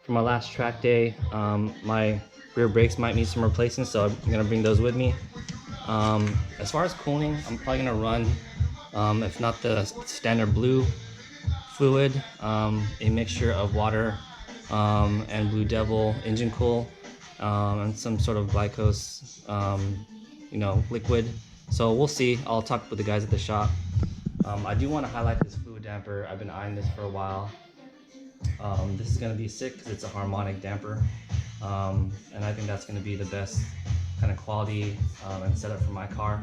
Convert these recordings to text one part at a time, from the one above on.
for my last track day. My rear brakes might need some replacing, so I'm gonna bring those with me. As far as cooling, I'm probably gonna run, if not the standard blue fluid, a mixture of water and Blue Devil engine cool, and some sort of glycose, liquid. So we'll see. I'll talk with the guys at the shop. I do want to highlight this fluid damper. I've been eyeing this for a while. This is going to be sick because it's a harmonic damper, and I think that's going to be the best kind of quality and setup for my car.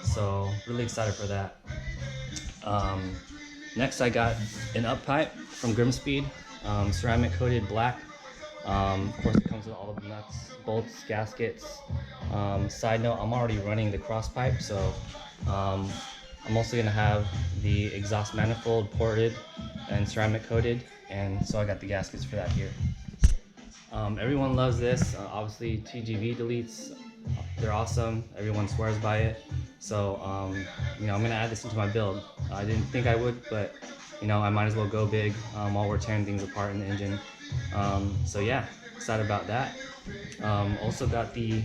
So really excited for that. Next, I got an up pipe from Grimspeed, ceramic coated black. Of course, it comes with all of the nuts, bolts, gaskets. Side note, I'm already running the cross pipe, so I'm also gonna have the exhaust manifold ported and ceramic coated, and so I got the gaskets for that here. Everyone loves this. Obviously, TGV deletes, they're awesome. Everyone swears by it. So, I'm gonna add this into my build. I didn't think I would, but I might as well go big while we're tearing things apart in the engine. So yeah, excited about that. Also got the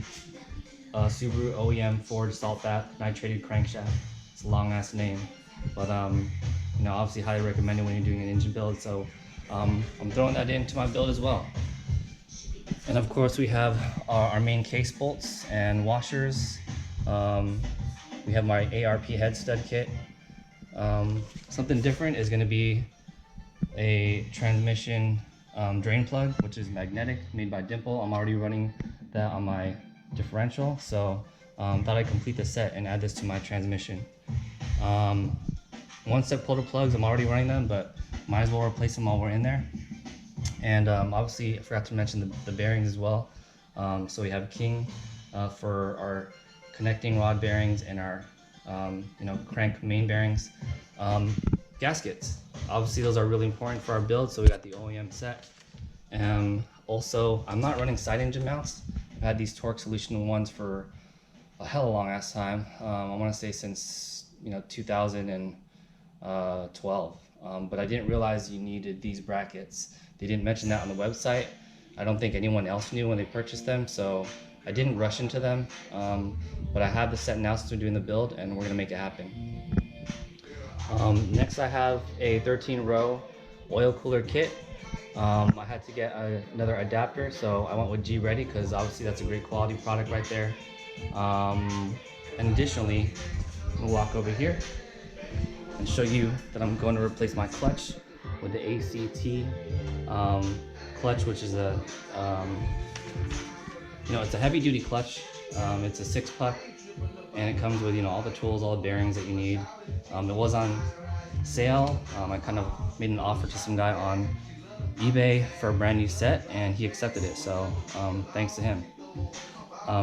Subaru OEM Ford Salt Bath Nitrated Crankshaft. It's a long ass name, but obviously highly recommend it when you're doing an engine build. So I'm throwing that into my build as well. And of course we have our main case bolts and washers. We have my ARP head stud kit. Something different is going to be a transmission drain plug, which is magnetic, made by Dimple. I'm already running that on my differential, so thought I'd complete the set and add this to my transmission. One step pull to plugs, I'm already running them, but might as well replace them while we're in there. And obviously I forgot to mention the bearings as well. So we have King for our connecting rod bearings and our crank main bearings. Gaskets, obviously those are really important for our build, so we got the OEM set. Also, I'm not running side engine mounts. I've had these Torque Solution ones for a hell of a long ass time. I want to say since 2012, but I didn't realize you needed these brackets. They didn't mention that on the website. I don't think anyone else knew when they purchased them, so I didn't rush into them. But I have the set now since we're doing the build, and we're gonna make it happen. Next, I have a 13-row oil cooler kit. I had to get another adapter, so I went with G-Ready because obviously that's a great quality product right there. And additionally, I'm gonna walk over here and show you that I'm going to replace my clutch with the ACT clutch, which is a it's a heavy-duty clutch. It's a 6-puck, and it comes with all the tools, all the bearings that you need. It was on sale. I kind of made an offer to some guy on eBay for a brand new set, and he accepted it. So thanks to him.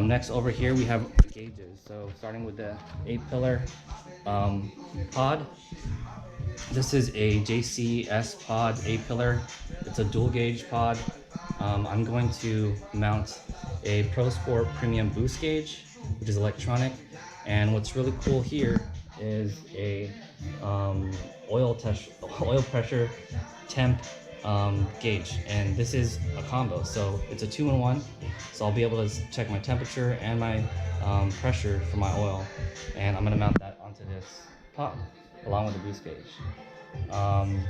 Next over here we have gauges. So starting with the 8-pillar pod. This is a JCS pod 8-pillar. It's a dual gauge pod. I'm going to mount a Pro Sport Premium boost gauge, which is electronic. And what's really cool here is a oil pressure temp gauge, and this is a combo, so it's a 2-in-1. So I'll be able to check my temperature and my pressure for my oil, and I'm going to mount that onto this pod along with the boost gauge.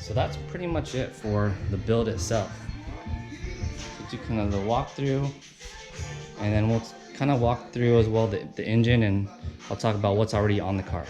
So that's pretty much it for the build itself. So do kind of the walkthrough, and then we'll kind of walk through as well the engine, and I'll talk about what's already on the car.